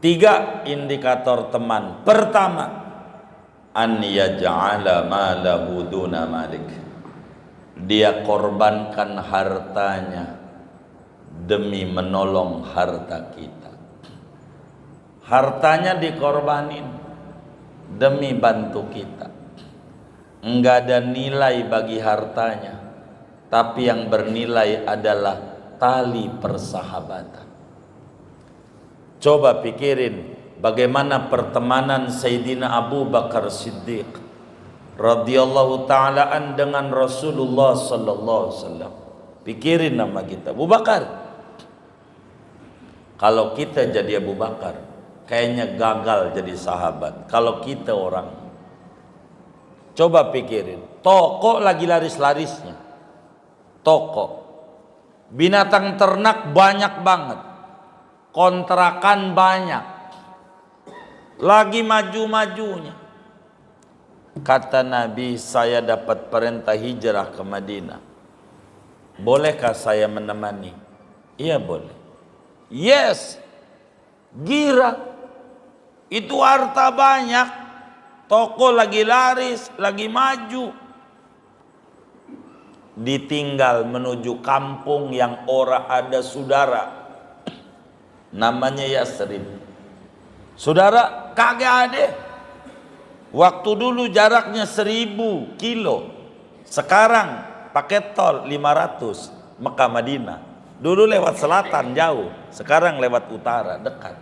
Tiga indikator teman. Pertama, an yaj'ala malahu duna malik. Dia korbankan hartanya demi menolong harta kita. Hartanya dikorbanin demi bantu kita. Enggak ada nilai bagi hartanya, tapi yang bernilai adalah tali persahabatan. Coba pikirin bagaimana pertemanan Sayyidina Abu Bakar Siddiq radhiyallahu ta'alaan dengan Rasulullah sallallahu alaihi wasallam. Pikirin nama kita, Abu Bakar. Kalau kita jadi Abu Bakar, kayaknya gagal jadi sahabat. Kalau kita orang, coba pikirin, toko lagi laris-larisnya, toko, binatang ternak banyak banget, kontrakan banyak, lagi maju-majunya. Kata Nabi, saya dapat perintah hijrah ke Madinah. Bolehkah saya menemani? Iya boleh. Yes. Gira. Itu harta banyak. Toko lagi laris, lagi maju. Ditinggal menuju kampung yang ora ada saudara. Namanya Yasrib. Saudara kagak ada. Waktu dulu jaraknya 1000 kilo. Sekarang pakai tol 500 Mekah Madinah. Dulu lewat selatan jauh, sekarang lewat utara dekat.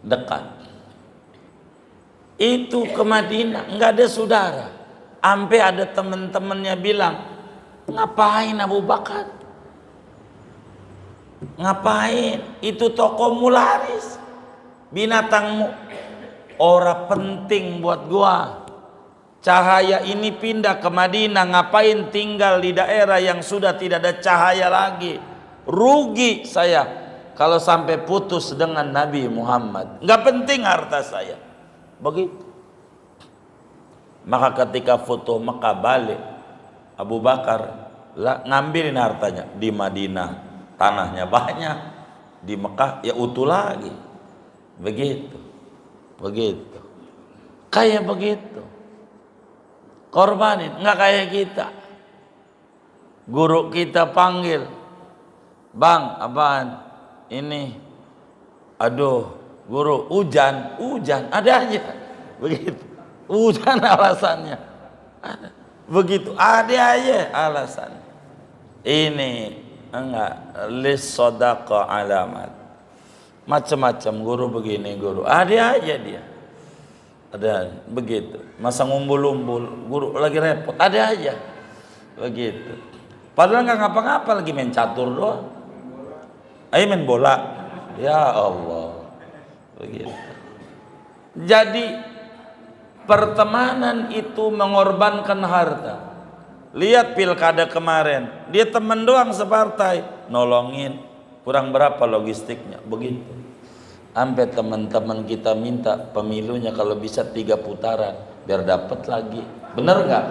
Dekat. Itu ke Madinah nggak ada saudara. Sampai ada teman-temannya bilang, ngapain Abu Bakar? Ngapain? Itu tokomu laris, binatangmu ora penting buat gua. Cahaya ini pindah ke Madinah, ngapain tinggal di daerah yang sudah tidak ada cahaya lagi? Rugi saya kalau sampai putus dengan Nabi Muhammad. Nggak penting harta saya. Begitu. Maka ketika foto Mekah balik, Abu Bakar ngambilin hartanya. Di Madinah tanahnya banyak, di Mekah ya utuh lagi. Begitu. Begitu. Kayak begitu. Korbanin, nggak kayak kita. Guru kita panggil, bang, apaan? Ini, aduh, guru, hujan, ada aja, begitu. Hujan alasannya, ada. Begitu, ada aja alasannya. Ini enggak, lis sodaqah alamat, macam-macam guru begini, guru, ada aja dia. Ada begitu, masa ngumpul-umpul, guru lagi repot, ada aja begitu. Padahal nggak ngapa-ngapa, lagi main catur doang, ayo main bola, ya Allah, begitu. Jadi pertemanan itu mengorbankan harta. Lihat pilkada kemarin, dia teman doang separtai, nolongin, kurang berapa logistiknya, begitu. Sampai teman-teman kita minta pemilunya kalau bisa 3 putaran biar dapat lagi. Bener nggak?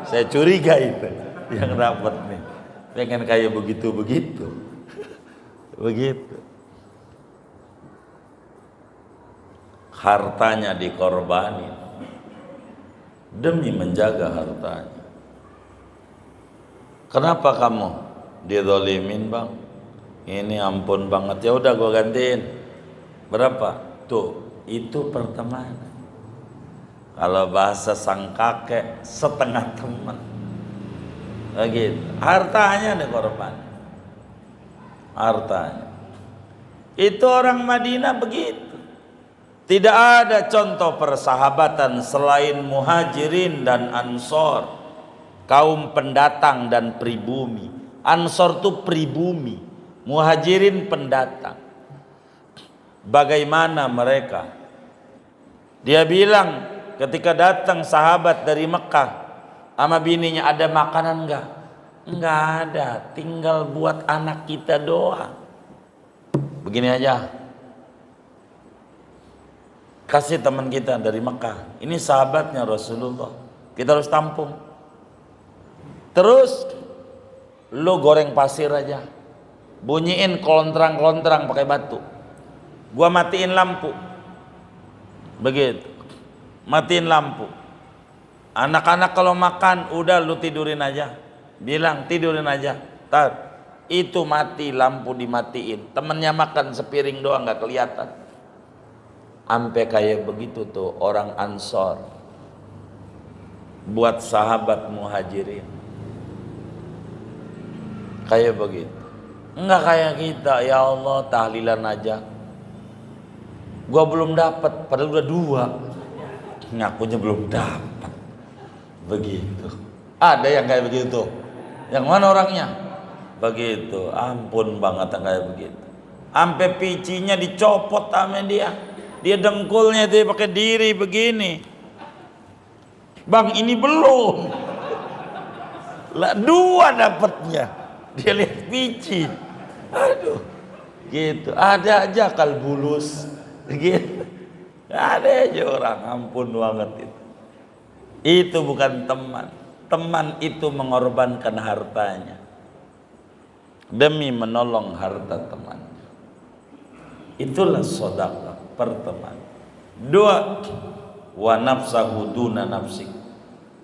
Saya curiga itu yang dapat nih. Pengen kayak begitu-begitu. Begitu. Hartanya dikorbanin demi menjaga hartanya. Kenapa kamu dizolimin, bang? Ini ampun banget, ya udah gua gantiin. Berapa? Tuh, itu pertemanan. Kalau bahasa sang kakek, setengah teman. Begitu. Hartanya nih korban. Hartanya. Itu orang Madinah begitu. Tidak ada contoh persahabatan selain Muhajirin dan Ansor. Kaum pendatang dan pribumi. Ansor itu pribumi, Muhajirin pendatang. Bagaimana mereka? Dia bilang ketika datang sahabat dari Mekah sama bininya, ada makanan enggak? Enggak ada, tinggal buat anak kita doang. Begini aja, kasih teman kita dari Mekah, ini sahabatnya Rasulullah, kita harus tampung. Terus lu goreng pasir aja, bunyiin kelontrang-kelontrang pakai batu, gua matiin lampu, begitu, matiin lampu. Anak-anak kalau makan udah lu tidurin aja, bilang tidurin aja, tar itu mati, lampu dimatiin, temennya makan sepiring doang nggak kelihatan. Ampe kayak begitu tuh orang Ansor buat sahabat Muhajirin, kayak begitu. Enggak kayak kita, ya Allah tahlilan aja, gua belum dapat, padahal udah 2, ngakunya belum dapat, begitu. Ada yang kayak begitu, yang mana orangnya? Begitu, ampun banget kayak begitu. Ampe picinya dicopot sama dia dengkulnya dia pakai diri begini. Bang ini belum, lah 2 dapatnya, dia lihat pici, aduh, gitu. Ada aja akal bulus, gitu. Ada aja orang, ampun banget itu. Itu bukan teman. Teman itu mengorbankan hartanya demi menolong harta temannya. Itulah sedekah pertemanan. 2, wa nafsahu duna nafsik.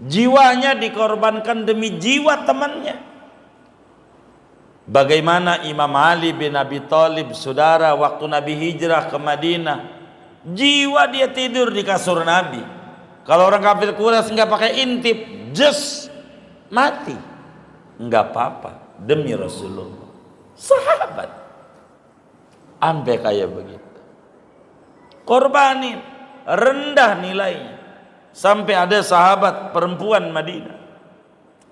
Jiwanya dikorbankan demi jiwa temannya. Bagaimana Imam Ali bin Abi Thalib, saudara, waktu Nabi hijrah ke Madinah, jiwa dia tidur di kasur Nabi. Kalau orang kafir Quraisy nggak pakai intip, just mati, nggak apa-apa demi Rasulullah. Sahabat, ampe kayak begitu, korbanin, rendah nilainya. Sampai ada sahabat perempuan Madinah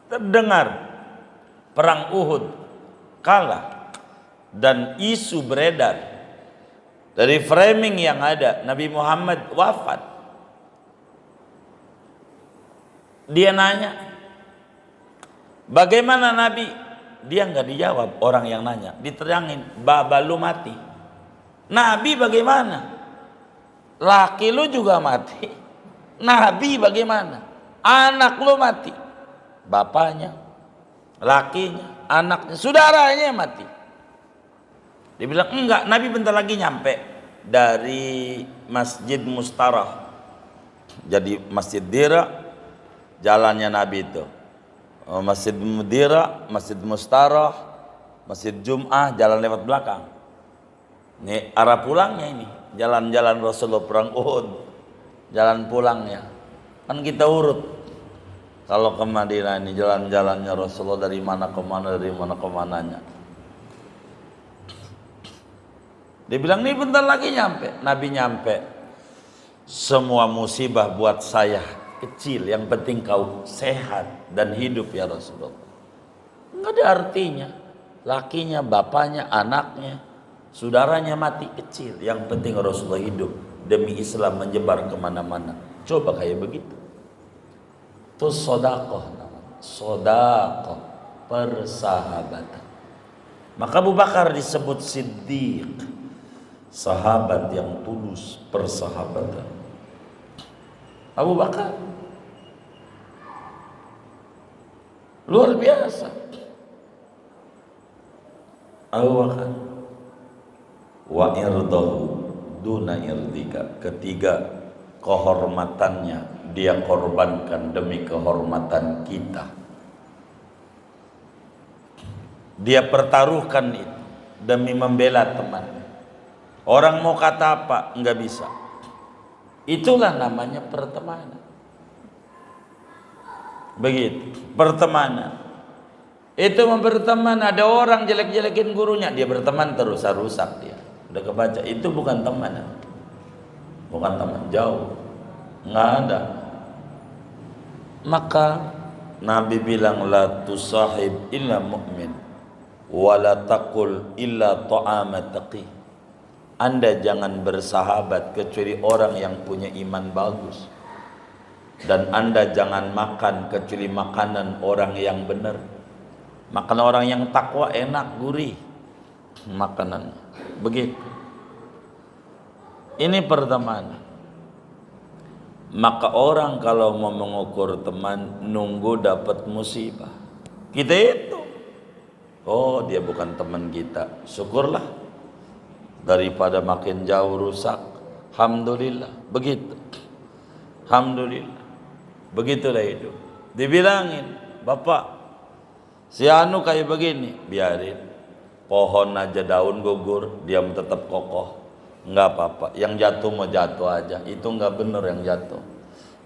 terdengar perang Uhud kalah dan isu beredar dari framing yang ada Nabi Muhammad wafat. Dia nanya, bagaimana Nabi? Dia nggak dijawab orang yang nanya, diterangin, baba lu mati. Nabi bagaimana? Laki lu juga mati. Nabi bagaimana? Anak lu mati. Bapaknya, lakinya, anaknya, saudaranya mati. Dia bilang enggak, Nabi bentar lagi nyampe dari Masjid Mustarah. Jadi Masjid Dira, jalannya Nabi itu. Masjid Mudira, Masjid Mustarah, Masjid Jum'ah, jalan lewat belakang. Ini arah pulangnya ini, jalan-jalan Rasulullah perang Uhud, jalan pulangnya. Kan kita urut. Kalau ke Madinah ini jalan-jalannya Rasulullah dari mana ke mana, dari mana ke mananya. Dia bilang nih bentar lagi nyampe. Nabi nyampe. Semua musibah buat saya kecil, yang penting kau sehat dan hidup ya Rasulullah. Enggak ada artinya. Lakinya, bapaknya, anaknya, saudaranya mati kecil. Yang penting Rasulullah hidup demi Islam menyebar kemana-mana. Coba kayak begitu. Itu sedekah namanya. Sedekah persahabatan. Maka Abu Bakar disebut Siddiq, sahabat yang tulus persahabatan. Abu Bakar luar biasa. Abu Bakar wa irdahu duna irdika. Ketiga, kehormatannya dia korbankan demi kehormatan kita. Dia pertaruhkan itu demi membela teman. Orang mau kata apa enggak bisa. Itulah namanya pertemanan. Begitu, pertemanan. Itu berteman, ada orang jelek-jelekin gurunya, dia berteman terus, rusak dia. Udah kebaca, itu bukan teman. Bukan teman, jauh. Enggak ada. Maka Nabi bilang la tusahib illa mu'min wa la taqul illa ta'ama taqi. Anda jangan bersahabat kecuali orang yang punya iman bagus. Dan Anda jangan makan kecuali makanan orang yang benar. Makan orang yang takwa enak, gurih makanan. Begitu. Ini pertemanan. Maka orang kalau mau mengukur teman, nunggu dapat musibah. Kita itu Oh, dia bukan teman kita. Syukurlah. Daripada makin jauh rusak. Alhamdulillah. Begitu. Alhamdulillah. Begitulah hidup. Dibilangin, Bapak, si anu kayak begini, biarin. Pohon aja daun gugur, dia tetap kokoh. Enggak apa-apa. Yang jatuh mau jatuh aja. Itu enggak benar yang jatuh.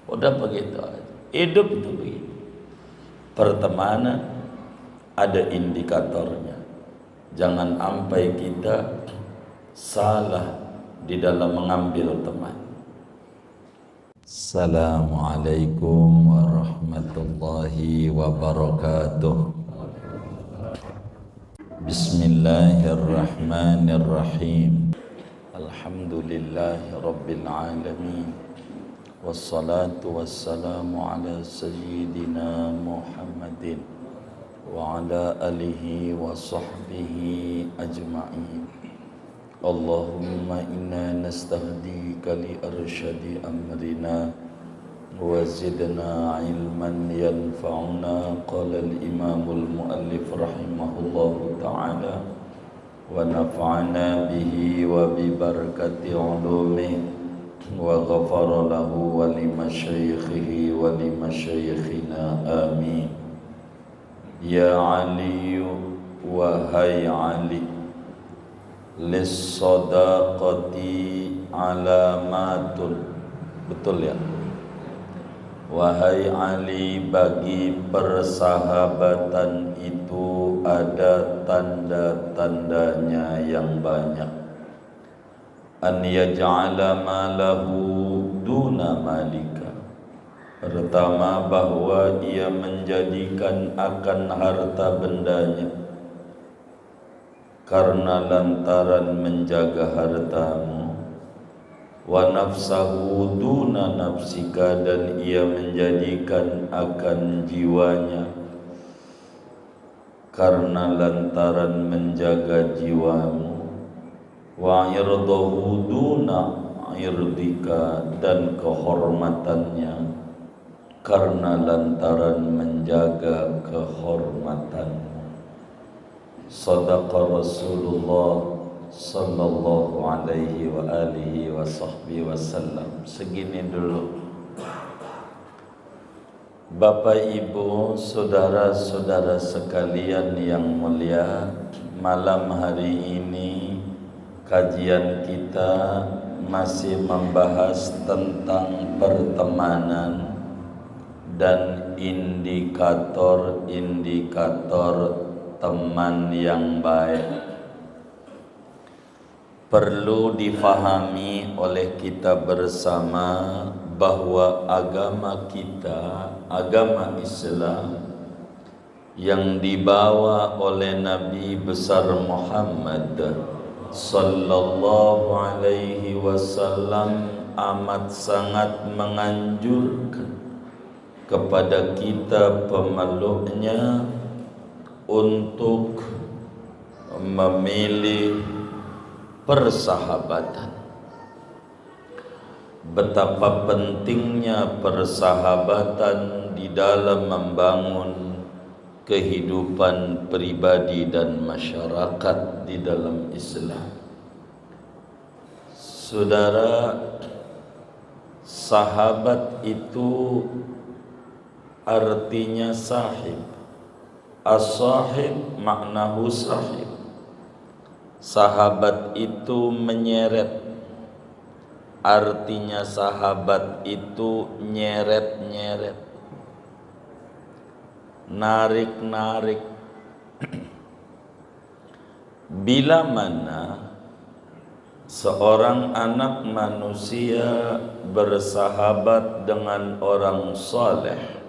Udah begitu aja. Hidup itu begitu. Pertemanan ada indikatornya. Jangan sampai kita salah di dalam mengambil teman. Assalamualaikum warahmatullahi wabarakatuh. Bismillahirrahmanirrahim. Alhamdulillahi rabbil alamin. Wassalatu wassalamu ala sayyidina Muhammadin wa ala alihi wa sahbihi ajma'in. Allahumma inna nastahdika li arsyadi amrina wa zidna ilman yanfa'una. Qala al-imamul muallif rahimahullahu ta'ala wa nafa'ana bihi wa bi barakati ulumihi wa ghafara lahu wa li masyaikhihi wa li masyaikhina amin. Ya Ali wahai Ali, lis-sadaqati alamatun. Betul ya? Wahai Ali, bagi persahabatan itu ada tanda-tandanya yang banyak. An yaj'ala malahu duna malika. Pertama, bahwa ia menjadikan akan harta bendanya karena lantaran menjaga hartamu. Wa nafsahu duna nafsika, dan ia menjadikan akan jiwanya karena lantaran menjaga jiwamu. Wa irdahu duna irdika, dan kehormatannya karena lantaran menjaga kehormatanmu. Sadaqa Rasulullah sallallahu alaihi wa alihi wa sahbihi wasallam. Segini dulu. Bapak Ibu, saudara-saudara sekalian yang mulia, malam hari ini kajian kita masih membahas tentang pertemanan dan indikator-indikator teman yang baik. Perlu difahami oleh kita bersama bahwa agama kita, agama Islam yang dibawa oleh Nabi besar Muhammad sallallahu alaihi wasallam amat sangat menganjurkan kepada kita pemeluknya untuk memilih persahabatan. Betapa pentingnya persahabatan di dalam membangun kehidupan pribadi dan masyarakat di dalam Islam. Saudara, sahabat itu artinya sahib. As-sahib maknahu sahib. Sahabat itu menyeret. Artinya sahabat itu nyeret-nyeret, narik-narik. Bila mana seorang anak manusia bersahabat dengan orang saleh,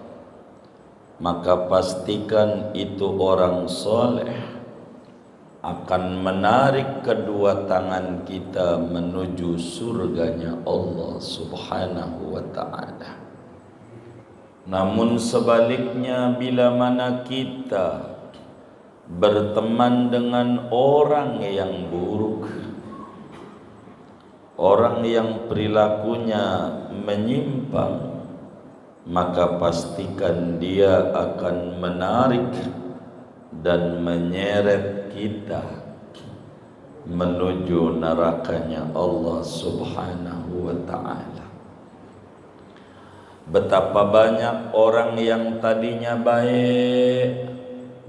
maka pastikan itu orang saleh akan menarik kedua tangan kita menuju surganya Allah Subhanahu wa ta'ala. Namun sebaliknya, bila mana kita berteman dengan orang yang buruk, orang yang perilakunya menyimpang, maka pastikan dia akan menarik dan menyeret kita menuju nerakanya Allah Subhanahu wa ta'ala. Betapa banyak orang yang tadinya baik,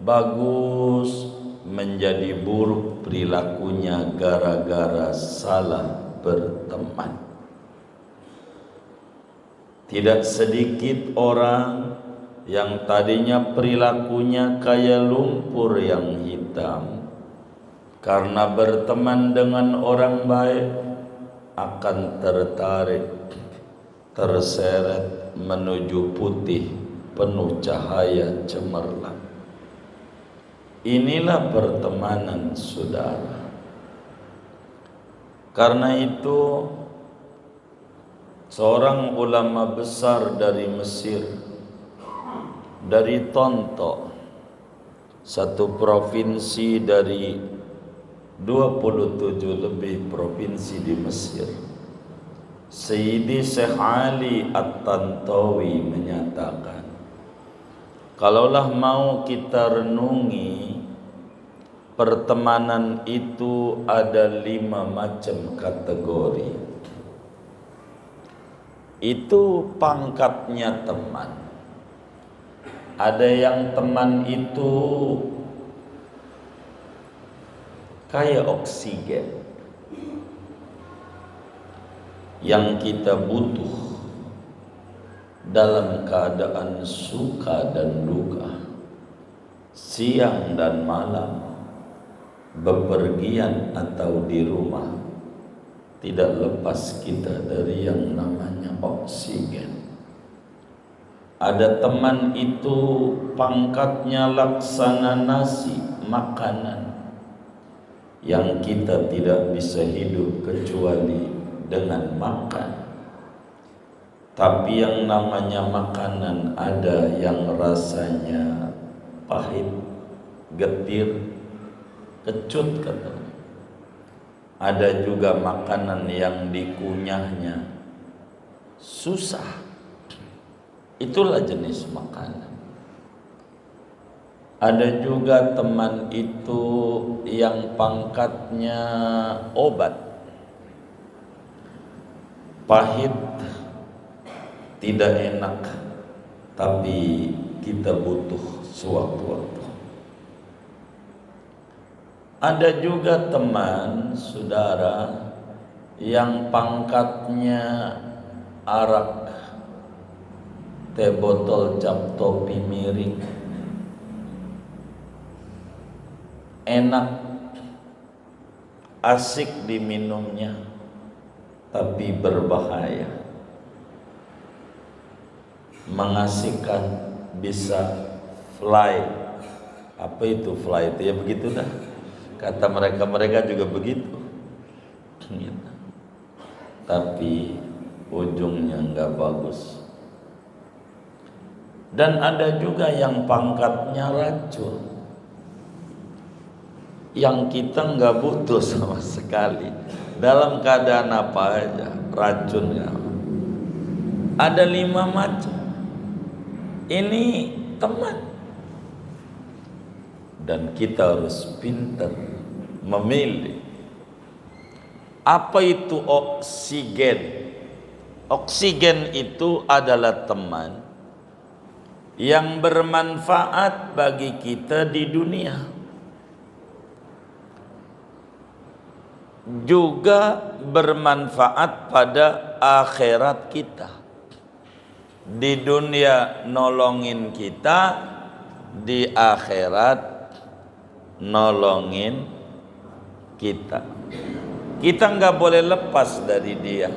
bagus, menjadi buruk perilakunya gara-gara salah berteman. Tidak sedikit orang yang tadinya perilakunya kayak lumpur yang hitam, karena berteman dengan orang baik akan tertarik, terseret menuju putih penuh cahaya cemerlang. Inilah pertemanan, saudara. Karena itu seorang ulama besar dari Mesir, dari Tonto, satu provinsi dari 27 lebih provinsi di Mesir, Sayyidi Syekh Ali At-Tantawi menyatakan, kalaulah mau kita renungi, pertemanan itu ada 5 macam kategori. Itu pangkatnya teman. Ada yang teman itu kayak oksigen yang kita butuh dalam keadaan suka dan duka, siang dan malam, bepergian atau di rumah, tidak lepas kita dari yang namanya oksigen. Ada teman itu pangkatnya laksana nasi, makanan yang kita tidak bisa hidup kecuali dengan makan. Tapi yang namanya makanan ada yang rasanya pahit, getir, kecut katanya. Ada juga makanan yang dikunyahnya susah. Itulah jenis makanan. Ada juga teman itu yang pangkatnya obat, pahit, tidak enak, tapi kita butuh sewaktu-waktu. Ada juga teman, saudara, yang pangkatnya arak, teh botol, cap topi miring, enak, asik diminumnya, tapi berbahaya, mengasihkan, bisa fly. Apa itu fly? Itu ya begitu dah. Kata mereka juga begitu. Gitu. Tapi ujungnya nggak bagus. Dan ada juga yang pangkatnya racun, yang kita nggak butuh sama sekali, dalam keadaan apa aja racunnya. Ada 5 macam. Ini teman, dan kita harus pintar memilih. Apa itu oksigen? Oksigen itu adalah teman yang bermanfaat bagi kita di dunia, juga bermanfaat pada akhirat kita. Di dunia nolongin kita, di akhirat nolongin kita. Kita nggak boleh lepas dari dia.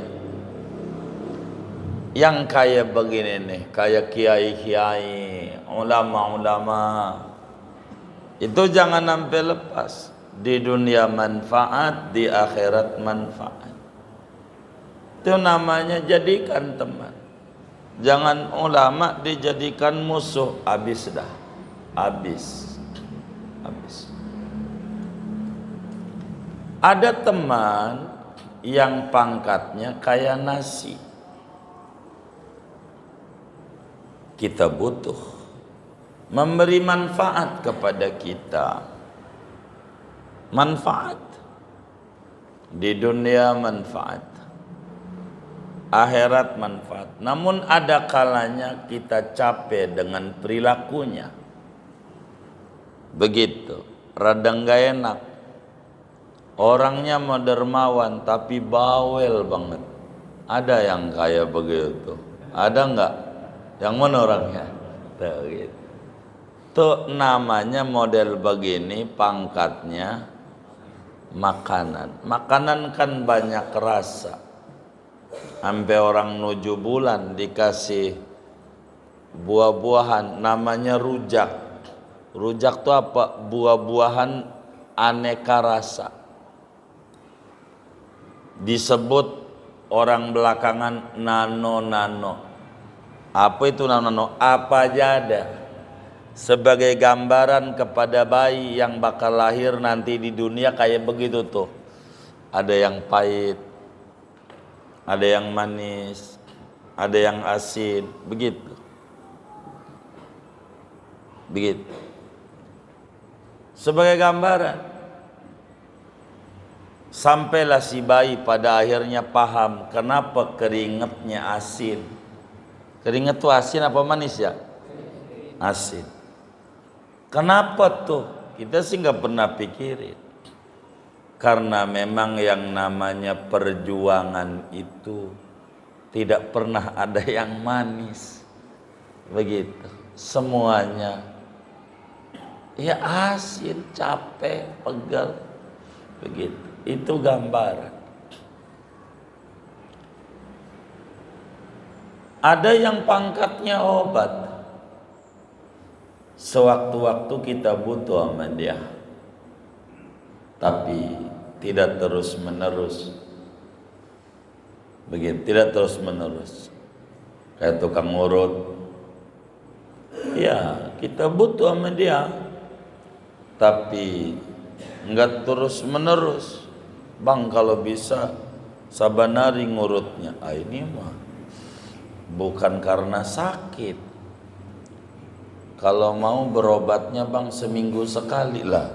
Yang kayak begini nih, kayak kiai-kiai, ulama-ulama, itu jangan sampai lepas. Di dunia manfaat, di akhirat manfaat. Itu namanya jadikan teman. Jangan ulama dijadikan musuh, habis dah. Habis. Ada teman yang pangkatnya kayak nasi. Kita butuh memberi manfaat kepada kita. Manfaat di dunia, manfaat akhirat, manfaat. Namun ada kalanya kita capek dengan perilakunya. Begitu, rada nggak enak. Orangnya mau dermawan tapi bawel banget. Ada yang kayak begitu? Ada nggak? Yang mana orangnya? Tuh, gitu. Tuh namanya model begini, pangkatnya makanan. Makanan kan banyak rasa. Sampai orang 7 bulan dikasih buah-buahan namanya rujak. Rujak itu apa? Buah-buahan aneka rasa. Disebut orang belakangan nano-nano. Apa itu nano-nano? Apa aja ada. Sebagai gambaran kepada bayi yang bakal lahir nanti di dunia kayak begitu tuh. Ada yang pahit, ada yang manis, ada yang asin, begitu. Begitu. Sebagai gambaran. Sampailah si bayi pada akhirnya paham kenapa keringetnya asin. Keringet tuh asin apa manis ya? Asin. Kenapa tuh? Kita sih nggak pernah pikirin. Karena memang yang namanya perjuangan itu tidak pernah ada yang manis. Begitu. Semuanya ya asin, capek, pegal. Begitu. Itu gambaran. Ada yang pangkatnya obat. Sewaktu-waktu kita butuh sama dia. Tapi tidak terus menerus. Begitu, tidak terus menerus. Kayak tukang urut. Ya, kita butuh sama dia. Tapi enggak terus menerus. Bang, kalau bisa sabanari ngurutnya. Ini mah bukan karena sakit. Kalau mau berobatnya bang seminggu sekali lah.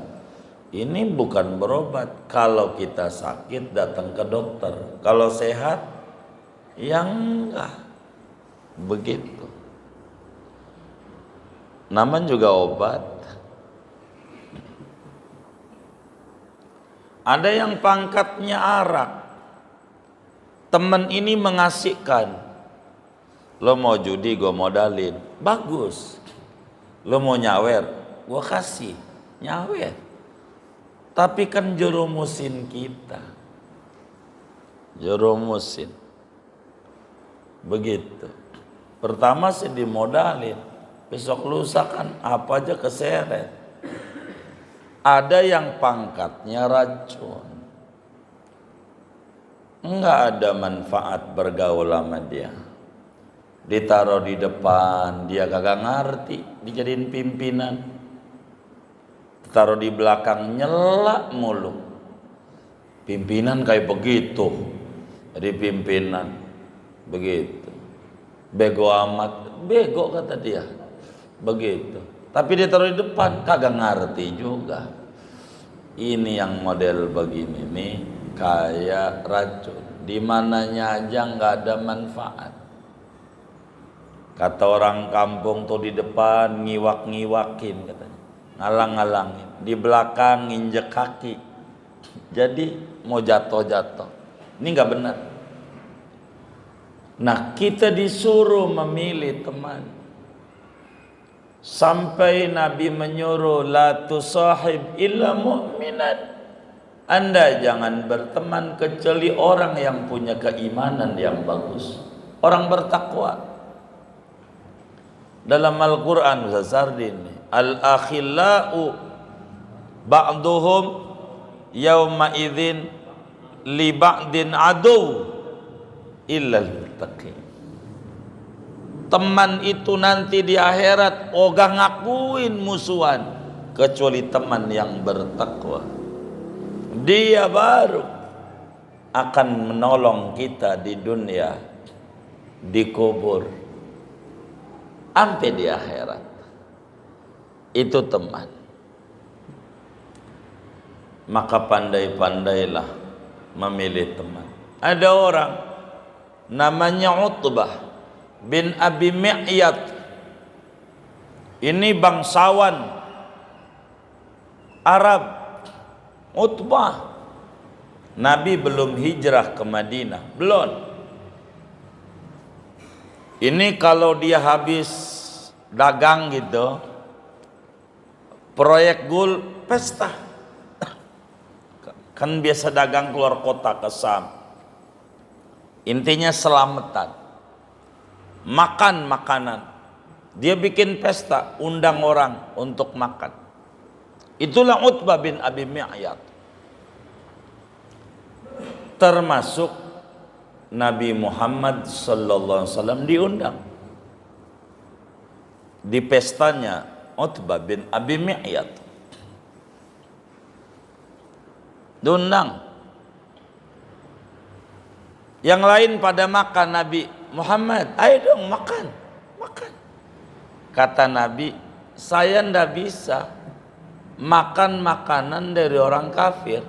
Ini bukan berobat. Kalau kita sakit datang ke dokter. Kalau sehat, ya enggak. Begitu. Namanya juga obat. Ada yang pangkatnya arak. Temen ini mengasihkan. Lo mau judi, gue modalin. Bagus. Lo mau nyawer, gue kasih. Nyawer. Tapi kan jerumusin kita. Jerumusin. Begitu. Pertama sih dimodalin. Besok lusa kan apa aja keseret. Ada yang pangkatnya racun. Enggak ada manfaat bergaul sama dia. Ditaruh di depan, dia kagak ngerti, dijadiin pimpinan. Taruh di belakang nyelak mulu. Pimpinan kayak begitu. Jadi pimpinan begitu. Bego amat, bego kata dia. Begitu. Tapi dia taruh di depan kagak ngerti juga. Ini yang model begini nih kayak racun. Di mananya aja nggak ada manfaat. Kata orang kampung tuh di depan ngiwak-ngiwakin katanya. Ngalang-ngalangin. Di belakang nginjek kaki. Jadi mau jatuh-jatuh. Ini nggak benar. Nah kita disuruh memilih teman. Sampai Nabi menyuruh la tusahib illa mu'minan. Anda jangan berteman kecuali orang yang punya keimanan yang bagus. Orang bertakwa. Dalam Al-Quran Ustaz Sardin, al-akhillau ba'duhum yawma idzin li ba'din adu illal muttaqin. Teman itu nanti di akhirat ogah ngakuin musuhan kecuali teman yang bertakwa. Dia baru akan menolong kita di dunia, di kubur, sampai di akhirat. itu teman. Maka pandai-pandailah memilih teman. Ada orang namanya Utbah bin Abi Mi'yad. Ini bangsawan Arab. Utbah. Nabi belum hijrah ke Madinah, belum. Ini kalau dia habis dagang gitu, proyek gul, pesta. Kan biasa dagang keluar kota ke Sam. Intinya selamatan. Makan makanan. Dia bikin pesta, undang orang untuk makan. Itulah Utbah bin Abi Mi'yad. Termasuk Nabi Muhammad sallallahu alaihi wasallam diundang. Di pestanya Utbah bin Abi Mi'yad. Diundang. Yang lain pada makan, Nabi Muhammad, ayo dong makan, makan. Kata Nabi, saya ndak bisa makan makanan dari orang kafir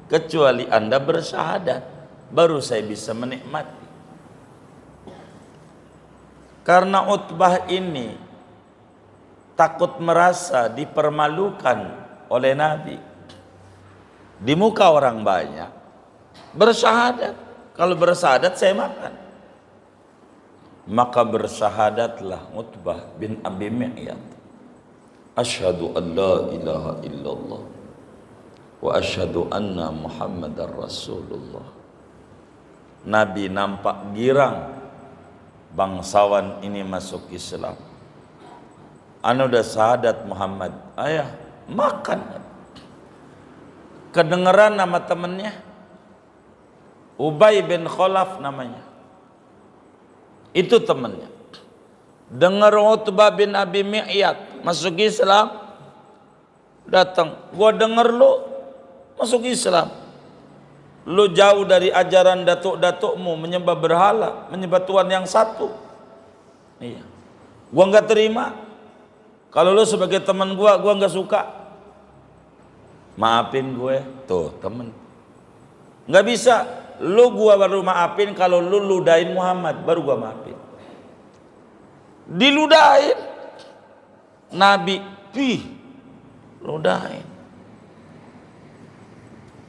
kecuali Anda bersyahadat, baru saya bisa menikmati. Karena Utbah ini takut merasa dipermalukan oleh Nabi di muka orang banyak, bersyahadat. Kalau bersyahadat saya makan. Maka bersyahadatlah Utbah bin Abi Mi'yad. Asyhadu an la ilaha illallah wa asyhadu anna Muhammadar Rasulullah. Nabi nampak girang bangsawan ini masuk Islam. Anu udah syahadat Muhammad, ayah makan. Kedengeran nama temennya, Ubay bin Khalaf namanya. Itu temennya. Dengar Utbah bin Abi Mi'yad masuk Islam, datang. Gua denger lu masuk Islam. Lu jauh dari ajaran datuk-datukmu menyembah berhala, menyembah Tuhan yang satu. Iya. Gua nggak terima. Kalau lu sebagai teman gua nggak suka. Maafin gue, tuh temen. Nggak bisa, lu gua baru maafin kalau lu ludahin Muhammad, baru gua maafin. Diludahin Nabi, ludahin.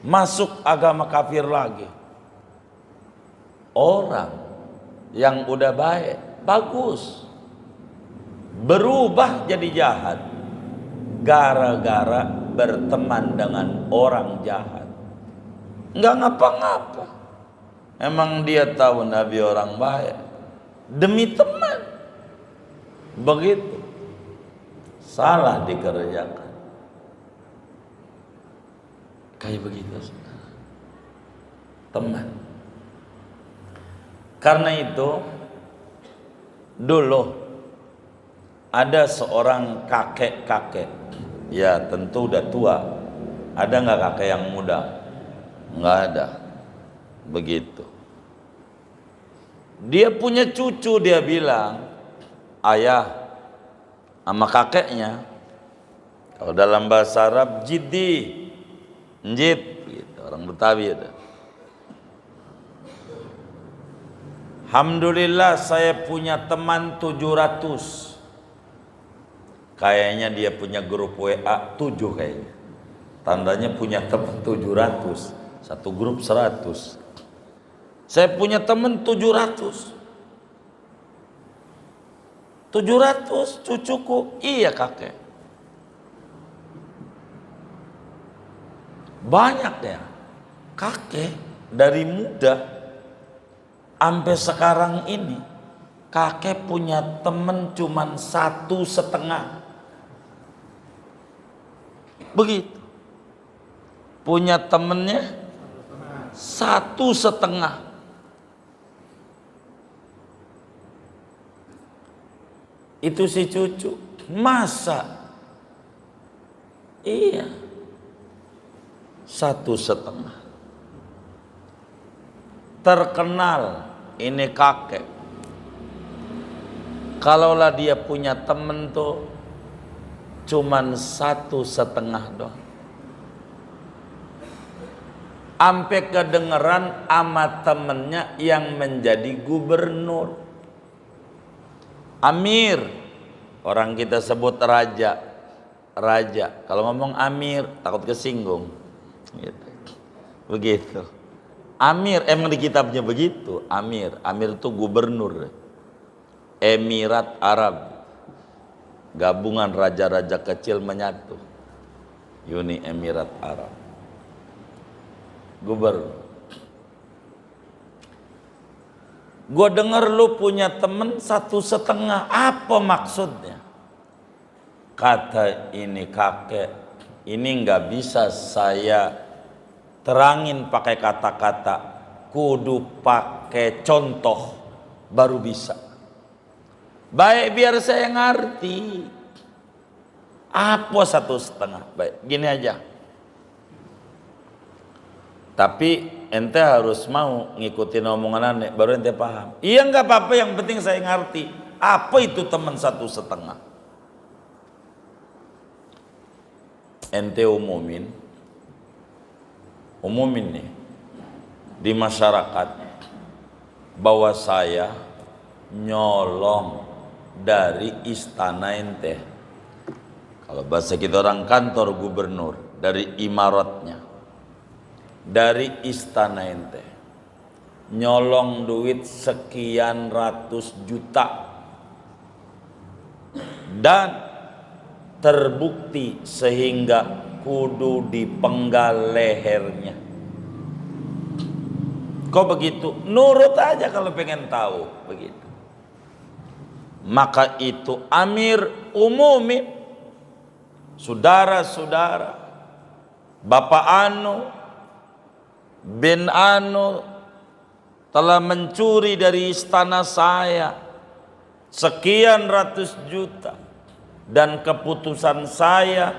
Masuk agama kafir lagi. Orang yang udah baik, bagus, berubah jadi jahat gara-gara berteman dengan orang jahat. Nggak ngapa-ngapa. Emang dia tahu Nabi orang baik. Demi teman. Begitu. Salah dikerjakan. Kayak begitu. Teman. Karena itu dulu ada seorang kakek-kakek. Ya tentu udah tua. Ada nggak kakek yang muda? Nggak ada. Begitu. Dia punya cucu, dia bilang, ayah sama kakeknya. Kalau dalam bahasa Arab jiddi, njit, gitu. Orang Betawi ada. Alhamdulillah saya punya teman 700. Kayaknya dia punya grup WA 7 kayaknya. Tandanya punya teman 700. Satu grup 100. Saya punya teman 700. 700 cucuku. Iya kakek. Banyak ya. Kakek dari muda sampai sekarang ini kakek punya teman cuman 1,5. Begitu. Punya temennya 1,5. Itu si cucu. Masa? Iya. 1,5. Terkenal ini kakek. Kalaulah dia punya temen tuh cuman 1,5 doang. Ampe kedengeran ama temennya yang menjadi gubernur. Amir, orang kita sebut raja. Raja, kalau ngomong amir takut kesinggung. Gitu. Begitu. Amir, emang di kitabnya begitu. Amir itu gubernur. Emirat Arab, gabungan raja-raja kecil menyatu. Uni Emirat Arab. Gubernur. Gue denger lu punya temen 1,5. Apa maksudnya? Kata ini kakek, ini nggak bisa saya terangin pakai kata-kata, kudu pakai contoh baru bisa. Baik, biar saya ngerti. Apa 1,5? Baik, gini aja. Tapi ente harus mau ngikutin omongan aneh, baru ente paham. Iya nggak apa-apa, yang penting saya ngerti. Apa itu teman 1,5? Ente umumin nih di masyarakat bahwa saya nyolong dari istana ente. Kalau bahasa kita orang kantor gubernur, dari imaratnya, dari istana ente, nyolong duit sekian ratus juta dan terbukti sehingga kudu dipenggal lehernya. Kok begitu? Nurut aja kalau pengen tahu begitu. Maka itu amir umumin, saudara-saudara, bapak anu bin anu telah mencuri dari istana saya sekian ratus juta, dan keputusan saya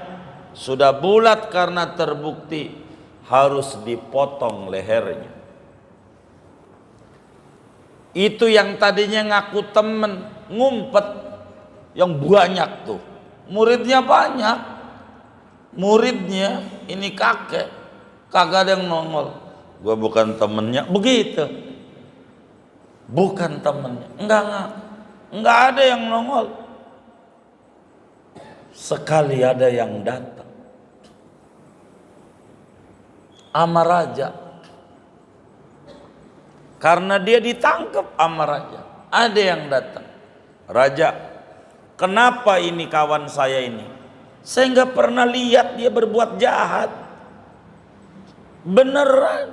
sudah bulat karena terbukti harus dipotong lehernya. Itu yang tadinya ngaku temen, ngumpet, yang banyak tuh, muridnya banyak, muridnya ini kakek, kagak ada yang nongol. Gua bukan temennya, begitu, bukan temennya, enggak ada yang nongol. Sekali ada yang datang ama raja, karena dia ditangkap sama raja. Ada yang datang, raja, kenapa ini kawan saya ini? Saya nggak pernah lihat dia berbuat jahat. Beneran,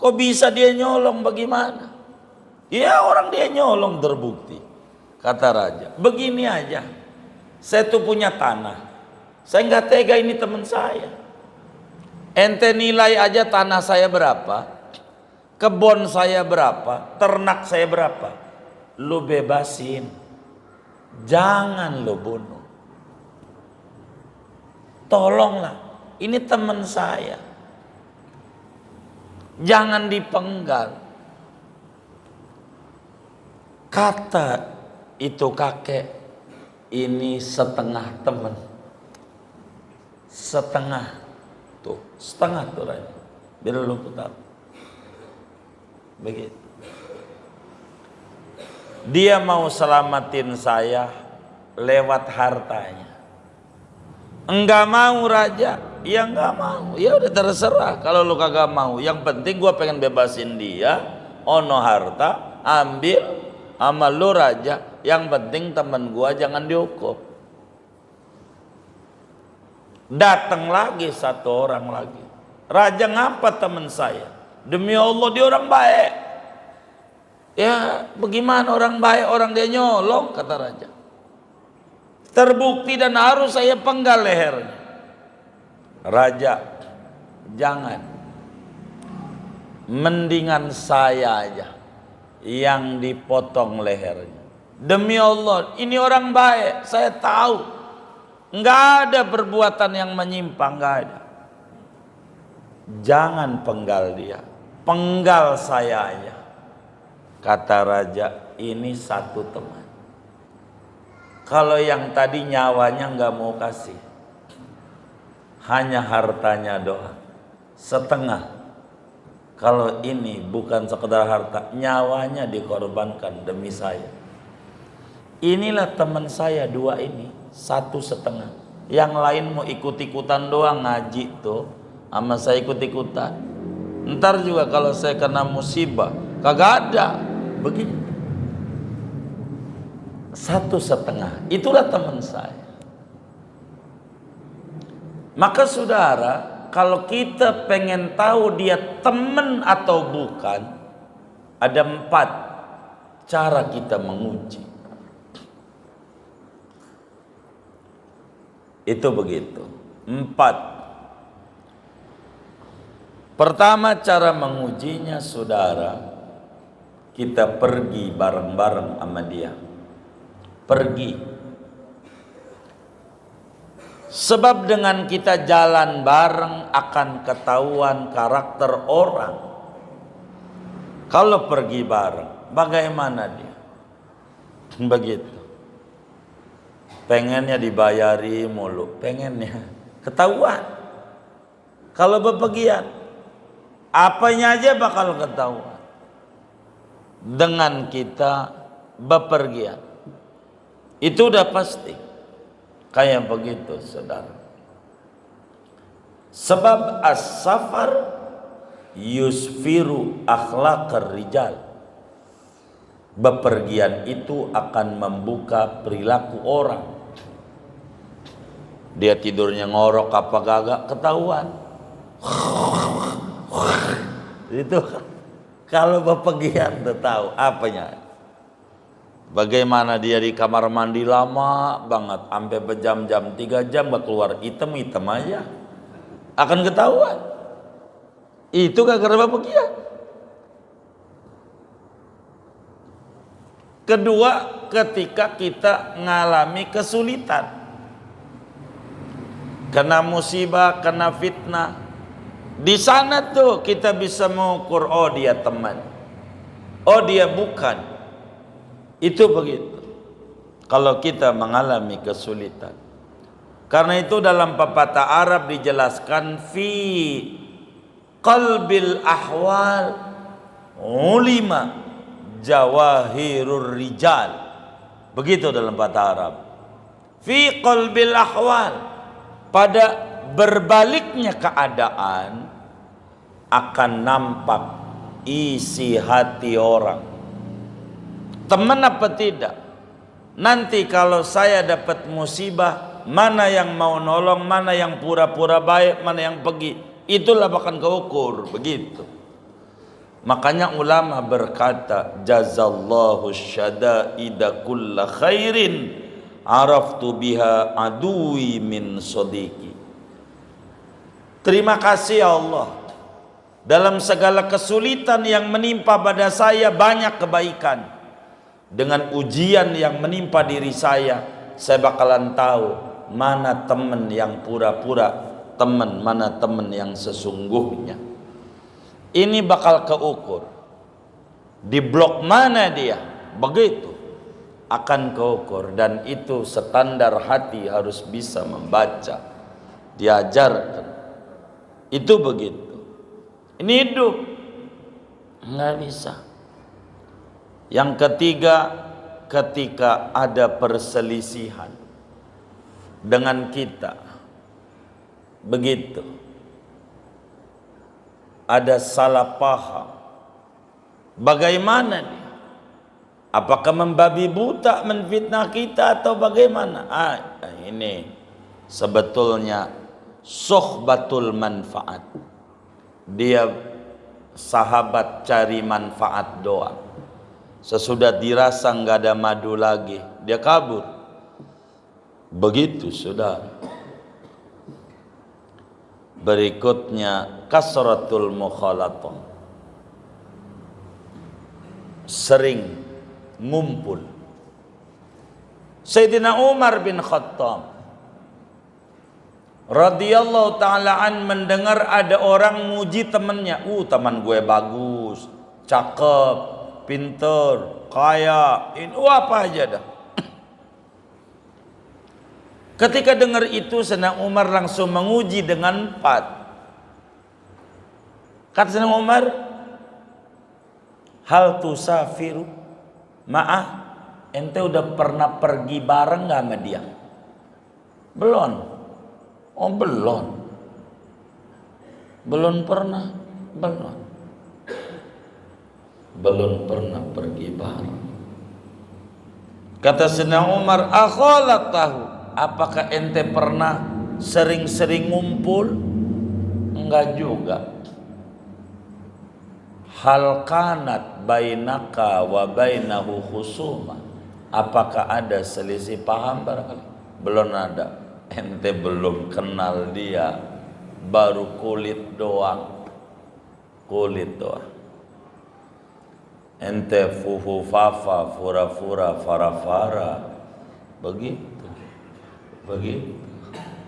kok bisa dia nyolong? Bagaimana? Ya orang dia nyolong terbukti. Kata raja, begini aja, saya tuh punya tanah, saya nggak tega ini teman saya. Ente nilai aja tanah saya berapa, kebun saya berapa, ternak saya berapa, lu bebasin, jangan lu bunuh. Tolonglah, ini teman saya, jangan dipenggal. Kata itu kakek, ini setengah teman, setengah tuh, setengah tuh raja, biar lu tahu. Begitu. Dia mau selamatin saya lewat hartanya. Enggak mau raja, ya enggak mau, ya udah terserah. Kalau lu kagak mau, yang penting gua pengen bebasin dia. Ono harta, ambil sama lu raja. Yang penting temen gua jangan dihukum. Datang lagi satu orang lagi. Raja, ngapa teman saya? Demi Allah dia orang baik. Ya bagaimana orang baik, orang dia nyolong, kata raja. Terbukti dan harus saya penggal lehernya. Raja, jangan. Mendingan saya aja yang dipotong lehernya. Demi Allah, ini orang baik, saya tahu. Enggak ada perbuatan yang menyimpang, enggak ada. Jangan penggal dia, penggal saya aja. Kata raja, ini satu teman. Kalau yang tadi nyawanya nggak mau kasih, hanya hartanya doang, setengah. Kalau ini bukan sekedar harta, nyawanya dikorbankan demi saya. Inilah teman saya dua ini, 1,5. Yang lain mau ikut-ikutan doang ngaji tuh, sama saya ikut-ikutan. Ntar juga kalau saya kena musibah, kagak ada. Begini. 1,5. Itulah teman saya. Maka saudara, kalau kita pengen tahu dia teman atau bukan, ada 4 cara kita menguji. Itu begitu. 4. Pertama cara mengujinya saudara, kita pergi bareng-bareng sama dia. Pergi. Sebab dengan kita jalan bareng akan ketahuan karakter orang. Kalau pergi bareng, bagaimana dia? Begitu. Pengennya dibayari mulu, pengennya ketahuan. Kalau bepergian, apanya aja bakal ketahuan. Dengan kita bepergian, itu udah pasti. Kayak begitu saudara. Sebab as-safar yusfiru akhlaqar rijal. Bepergian itu akan membuka perilaku orang. Dia tidurnya ngorok apa gagak ketahuan. Itu kalau bepergian tuh tahu apanya. Bagaimana dia di kamar mandi lama banget, sampai berjam-jam, 3 jam gak keluar, hitam-hitam aja. Akan ketahuan. Itu gara-gara bepergian. Kedua, ketika kita mengalami kesulitan, kena musibah, kena fitnah, di sana tuh kita bisa mengukur, oh dia teman, oh dia bukan. Itu begitu. Kalau kita mengalami kesulitan. Karena itu dalam pepatah Arab dijelaskan fi qalbil ahwal ulima jawahirur rijal. Begitu dalam pepatah Arab. Fi qalbil ahwal, pada berbaliknya keadaan akan nampak isi hati orang. Teman apa tidak? Nanti kalau saya dapat musibah, mana yang mau nolong, mana yang pura-pura baik, mana yang pergi, itulah bahkan keukur. Begitu. Makanya ulama berkata, jazallahu syada'ida kulla khairin araftu biha aduwi min sodiki. Terima kasih ya Allah, dalam segala kesulitan yang menimpa pada saya banyak kebaikan. Dengan ujian yang menimpa diri saya bakalan tahu mana teman yang pura-pura teman, mana teman yang sesungguhnya. Ini bakal keukur. Di blok mana dia, begitu akan keukur. Dan itu standar hati harus bisa membaca, diajarkan. Itu begitu. Ini hidup nggak bisa. Yang ketiga, ketika ada perselisihan dengan kita, begitu ada salah paham, bagaimana dia? Apakah membabi buta menfitnah kita atau bagaimana? Ini sebetulnya suhbatul manfaat. Dia sahabat cari manfaat doang. Sesudah dirasa nggak ada madu lagi, dia kabur. Begitu saudara. Berikutnya kasratul mukhalatah, sering ngumpul. Sayyidina Umar bin Khattab radhiyallahu ta'ala an mendengar ada orang muji temannya. Teman gue bagus, cakep, pinter, kaya, ini apa aja dah. Ketika dengar itu, Sayyidina Umar langsung menguji dengan 4. Kata Sayyidina Umar, hal tusafiru ma'ah, ente udah pernah pergi bareng gak sama dia? Belum. Oh belum. Belum pernah. Belum pernah pergi bareng. Kata Sayyidina Umar, tahu, apakah ente pernah sering-sering ngumpul? Enggak juga. Hal kanat bainaka wa bainahu khusuma, apakah ada selisih paham barangkali? Belum ada. Ente belum kenal dia, baru kulit doang. Ente fufu fafa fura fura fara fara, begitu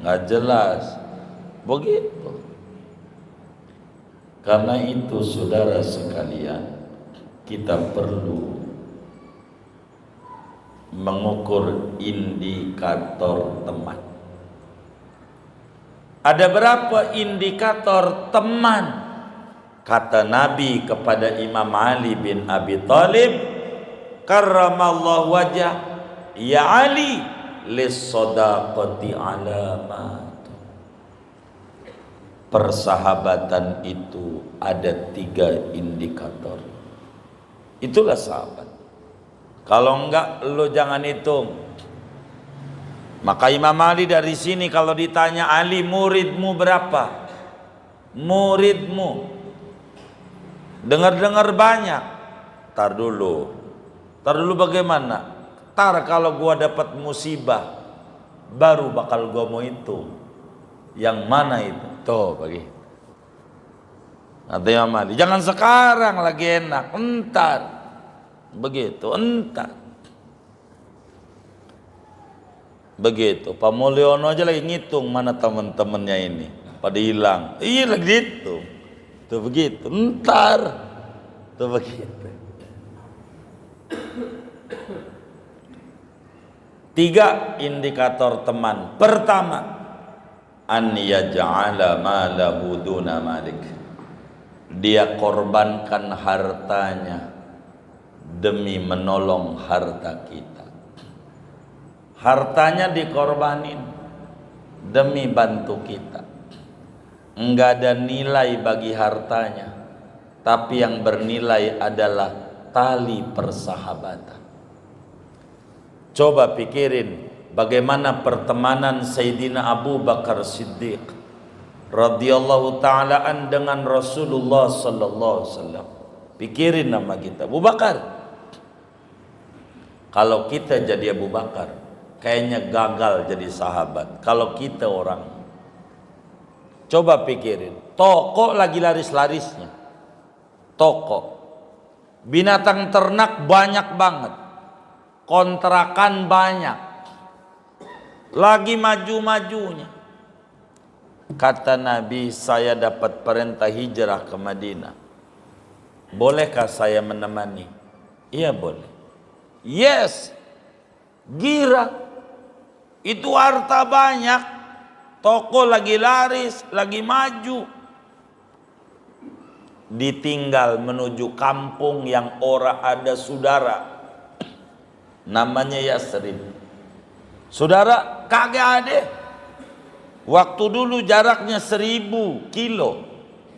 nggak jelas begitu. Karena itu saudara sekalian, kita perlu mengukur indikator teman. Ada berapa indikator teman? Kata Nabi kepada Imam Ali bin Abi Thalib, karramallahu wajah, ya Ali, lis-sadaqati alamat. Persahabatan itu ada 3 indikator. Itulah sahabat. Kalau enggak, lo jangan hitung. Maka Imam Ali dari sini kalau ditanya, Ali, muridmu berapa? Muridmu dengar-dengar banyak. Tar dulu bagaimana? Tar kalau gua dapat musibah, baru bakal gua mau hitung yang mana itu. Tuh bagi. Kata Imam Ali, jangan sekarang lagi enak, entar. Begitu, entar. Begitu. Pak Mulyono aja lagi ngitung mana teman-temannya ini. Pada hilang. Iya lagi dihitung. Tuh begitu, entar. Tuh begitu. 3 indikator teman. Pertama, an yaj'ala malahu duna malik. Dia korbankan hartanya demi menolong harta kita. Hartanya dikorbanin demi bantu kita. Enggak ada nilai bagi hartanya, tapi yang bernilai adalah tali persahabatan. Coba pikirin bagaimana pertemanan Sayyidina Abu Bakar Siddiq radhiyallahu ta'alaan dengan Rasulullah sallallahu alaihi wasallam. Pikirin nama kita, Abu Bakar. Kalau kita jadi Abu Bakar, kayaknya gagal jadi sahabat. Kalau kita orang, coba pikirin, toko lagi laris-larisnya, toko, binatang ternak banyak banget, kontrakan banyak, lagi maju-majunya. Kata Nabi, saya dapat perintah hijrah ke Madinah. Bolehkah saya menemani? Iya boleh. Yes. Gira. Itu harta banyak. Toko lagi laris, lagi maju. Ditinggal menuju kampung yang ora ada saudara. Namanya Yasrib. Saudara kagak ada. Waktu dulu jaraknya 1000 kilo.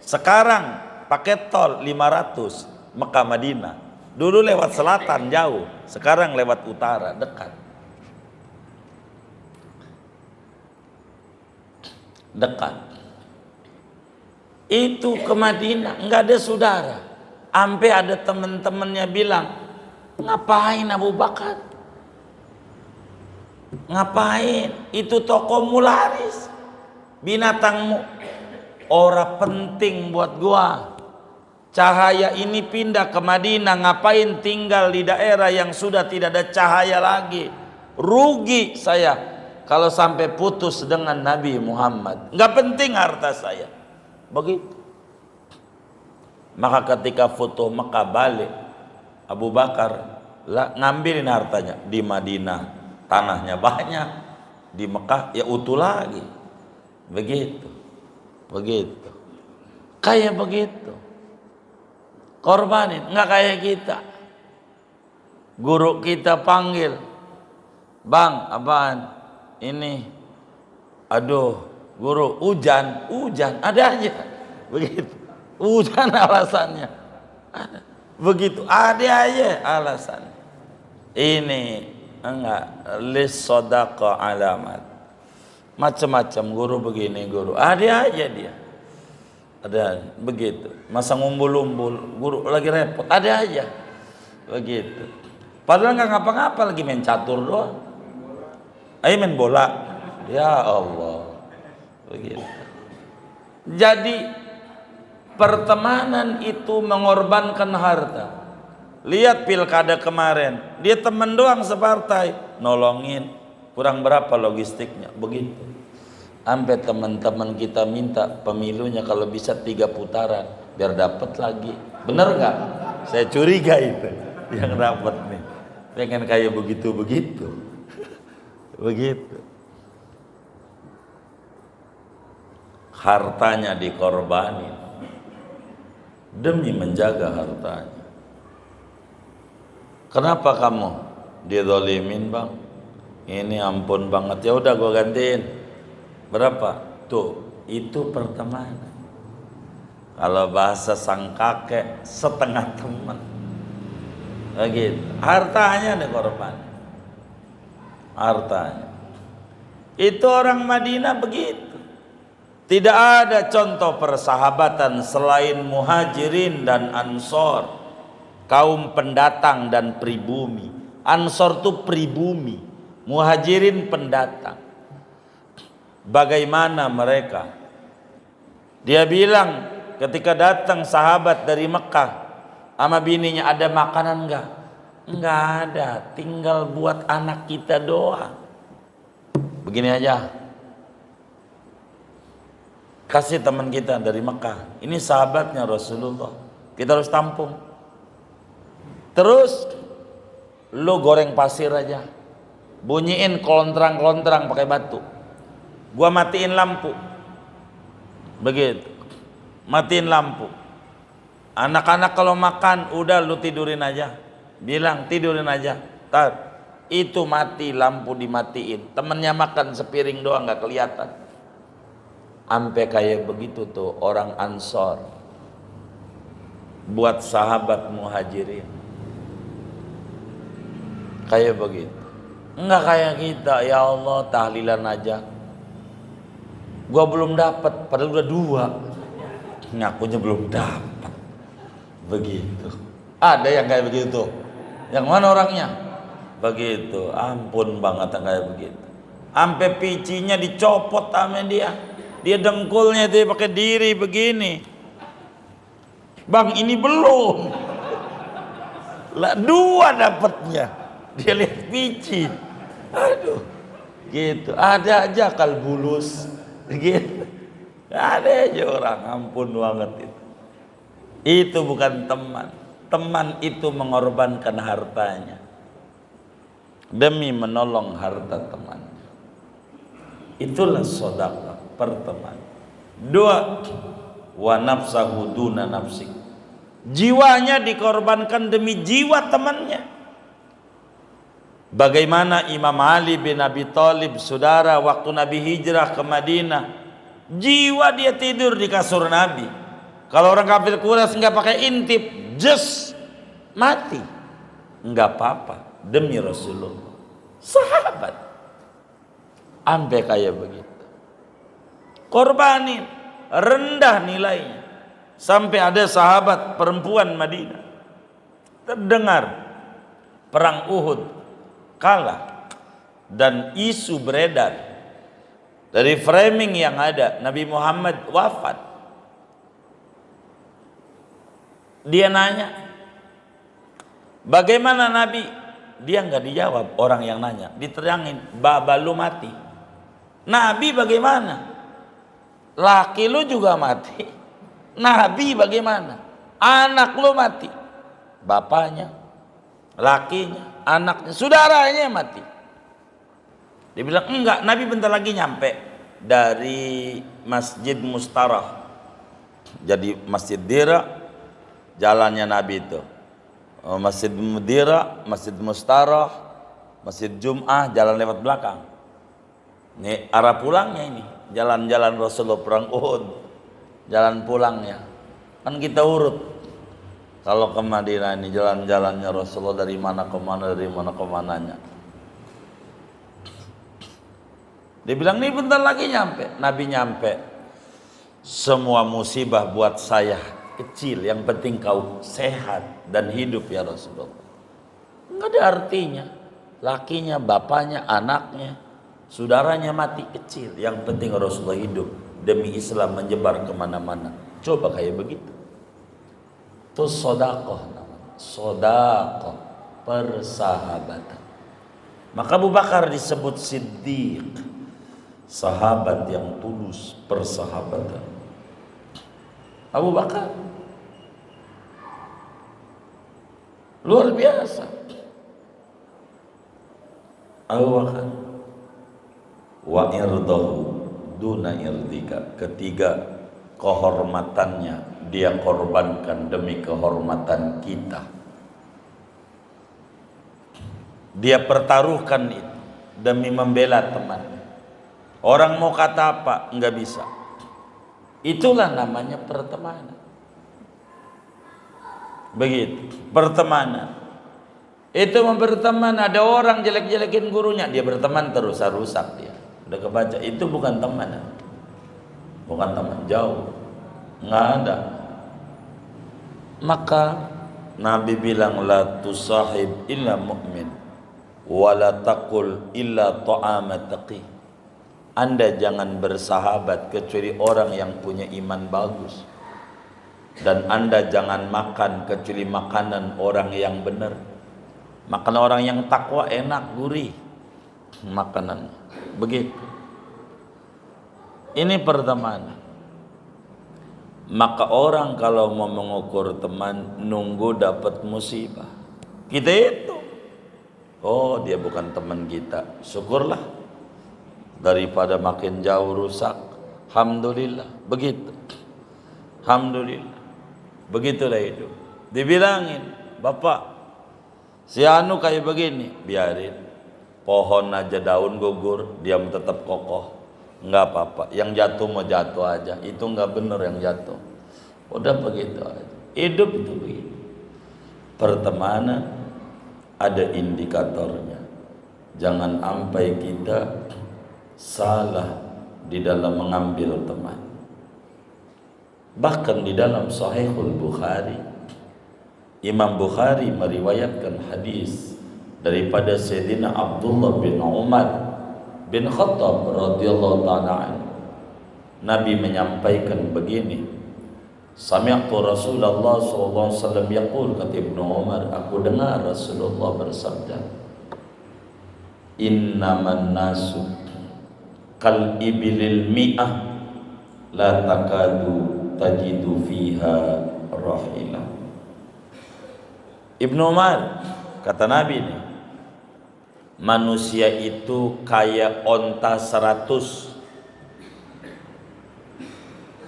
Sekarang pakai tol 500 Mekah Madinah. Dulu lewat selatan jauh, sekarang lewat utara dekat. Dekat. Itu ke Madinah nggak ada saudara. Sampai ada teman-temannya bilang, ngapain Abu Bakar? Ngapain? Itu tokomu laris, binatangmu ora penting buat gua. Cahaya ini pindah ke Madinah, ngapain tinggal di daerah yang sudah tidak ada cahaya lagi? Rugi saya kalau sampai putus dengan Nabi Muhammad. Nggak penting harta saya. Begitu. Maka ketika foto Mekah balik, Abu Bakar ngambilin hartanya di Madinah. Tanahnya banyak, di Mekah ya utuh lagi. Begitu. Kayak begitu. Korbanin, nggak kayak kita. Guru kita panggil, "Bang, apaan? Ini, aduh, guru, hujan, ada aja." Begitu. Hujan alasannya. Begitu, ada aja alasan. Ini enggak lis sodaqah alamat. Macam-macam guru begini, guru. Ada aja dia. Ada begitu. Masa ngumpul-umpul, guru lagi repot, ada aja. Begitu. Padahal nggak ngapa-ngapa, lagi main catur doang. Ayo main bola. Ya Allah. Begitu. Jadi pertemanan itu mengorbankan harta. Lihat pilkada kemarin, dia temen doang separtai, nolongin. Kurang berapa logistiknya, begitu. Sampai teman-teman kita minta pemilunya kalau bisa 3 putaran, biar dapat lagi. Bener nggak? Saya curiga itu yang dapat nih. Pengen kayak begitu. Begitu. Hartanya dikorbanin demi menjaga hartanya. Kenapa kamu dizolimin, Bang? Ini ampun banget. Ya udah gua gantiin. Berapa? Tuh, itu pertemanan. Kalau bahasa sang kakek, setengah teman. Begitu. Hartanya dikorban. Hartanya. Itu orang Madinah begitu. Tidak ada contoh persahabatan selain Muhajirin dan Ansor, kaum pendatang dan pribumi. Ansor itu pribumi, Muhajirin pendatang. Bagaimana mereka? Dia bilang ketika datang sahabat dari Mekah sama bininya, ada makanan enggak? Enggak ada, tinggal buat anak kita doang. Begini aja, kasih teman kita dari Mekah, ini sahabatnya Rasulullah, kita harus tampung. Terus lu goreng pasir aja, bunyiin kelontrang-kelontrang pakai batu, gua matiin lampu. Begitu, matiin lampu. Anak-anak kalau makan udah lu tidurin aja, bilang tidurin aja. Tar, itu mati, lampu dimatiin. Temennya makan sepiring doang nggak kelihatan. Ampe kayak begitu tuh orang Ansor buat sahabat Muhajirin. Kayak begitu. Enggak kayak kita, ya Allah tahlilan aja. Gua belum dapat, padahal udah 2. Ngakunya belum dapat. Begitu. Ada yang kayak begitu. Yang mana orangnya? Begitu. Ampun banget yang kayak begitu. Ampe picinya dicopot sama dia. Dia dengkulnya dia pakai diri begini. Bang, ini belum. Lah 2 dapatnya. Dia lihat pici. Aduh. Gitu. Ada aja akal bulus. Gitu. Ada aja orang, ampun banget itu. Itu bukan teman. Teman itu mengorbankan hartanya demi menolong harta teman. Itulah sedekah pertemanan. 2, wa nafsahu duna nafsik. Jiwanya dikorbankan demi jiwa temannya. Bagaimana Imam Ali bin Abi Thalib, saudara, waktu Nabi hijrah ke Madinah, jiwa dia tidur di kasur Nabi. Kalau orang kafir Quraisy nggak pakai intip, just mati, nggak apa-apa demi Rasulullah. Sahabat, ampe kayak begitu, korbanin, rendah nilainya. Sampai ada sahabat perempuan Madinah terdengar perang Uhud kalah dan isu beredar dari framing yang ada, Nabi Muhammad wafat. Dia nanya, bagaimana Nabi? Dia nggak dijawab orang yang nanya, diterangin, baba lu mati. Nabi bagaimana? Laki lu juga mati. Nabi bagaimana? Anak lu mati. Bapaknya, lakinya, anaknya, saudaranya mati. Dia bilang enggak, Nabi bentar lagi nyampe dari Masjid Mustarah. Jadi Masjid Dira jalannya Nabi itu. Masjid Mudira, Masjid Mustarah, Masjid Jum'ah jalan lewat belakang. Ini arah pulangnya ini, jalan-jalan Rasulullah perang Uhud. Jalan pulangnya. Kan kita urut. Kalau ke Madinah ini jalan-jalannya Rasulullah dari mana ke mana, dari mana ke mananya. Dia bilang nih bentar lagi nyampe. Nabi nyampe. Semua musibah buat saya kecil, yang penting kau sehat dan hidup ya Rasulullah. Enggak ada artinya. Lakinya, bapaknya, anaknya, saudaranya mati kecil. Yang penting Rasulullah hidup demi Islam menyebar kemana-mana. Coba kayak begitu. Itu sodakoh namanya. Sodakoh, persahabatan. Maka Abu Bakar disebut Siddiq, sahabat yang tulus, persahabatan. Abu Bakar luar biasa. Abu Bakar wa irdahu duna irdika. Ketiga, kehormatannya dia korbankan demi kehormatan kita. Dia pertaruhkan itu demi membela teman. Orang mau kata apa, enggak bisa. Itulah namanya pertemanan. Begitu, pertemanan. Itu berteman, ada orang jelek-jelekin gurunya, dia berteman terus, rusak dia. Udah kebaca, itu bukan teman. Bukan teman, jauh. Enggak ada. Maka Nabi bilang la tusahib illa mu'min wa la taqul illa ta'ama taqi. Anda jangan bersahabat kecuali orang yang punya iman bagus. Dan Anda jangan makan kecuali makanan orang yang benar. Makan orang yang takwa enak, gurih makanan. Begitu. Ini pertemanan. Maka orang kalau mau mengukur teman, nunggu dapat musibah. Kita itu, oh dia bukan teman kita, syukurlah. Daripada makin jauh rusak, alhamdulillah. Begitu, alhamdulillah. Begitulah hidup. Dibilangin, bapak, si anu kayak begini, biarin. Pohon aja daun gugur, dia tetap kokoh. Enggak apa-apa, yang jatuh mau jatuh aja. Itu enggak benar yang jatuh. Udah begitu aja. Hidup itu begitu. Pertemanan ada indikatornya. Jangan sampai kita salah di dalam mengambil teman. Bahkan di dalam Sahihul Bukhari, Imam Bukhari meriwayatkan hadis daripada Sayyidina Abdullah bin Umar bin Khattab radhiyallahu ta'ala anhu. Nabi menyampaikan begini, sami'tu Rasulullah sallallahu alaihi wasallam yaqul, kata Ibnu Umar, aku dengar Rasulullah bersabda, innaman nasu kal ibilil mi'ah la takadu tajidu fiha rahila. Ibnu Umar kata Nabi ini, manusia itu kayak onta 100.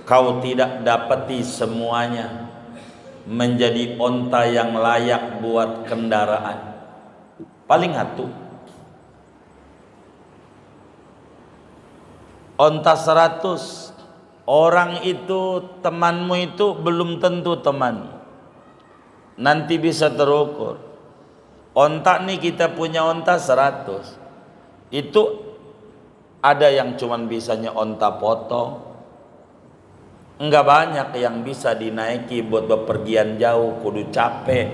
Kau tidak dapati semuanya menjadi onta yang layak buat kendaraan. Paling satu. Onta 100. Orang itu, temanmu itu belum tentu temanmu. Nanti bisa terukur. Onta nih, kita punya onta 100. Itu ada yang cuman bisanya onta potong. Enggak banyak yang bisa dinaiki buat bepergian jauh, kudu capek.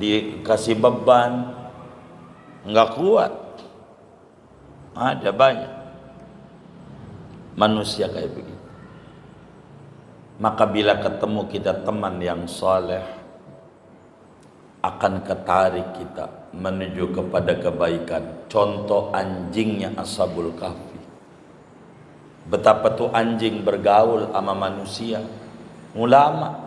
Dikasih beban. Enggak kuat. Ada banyak manusia kayak begitu. Maka bila ketemu kita teman yang soleh, akan ketarik kita menuju kepada kebaikan. Contoh anjingnya Ashabul Kahfi. Betapa tuh anjing bergaul sama manusia. Ulama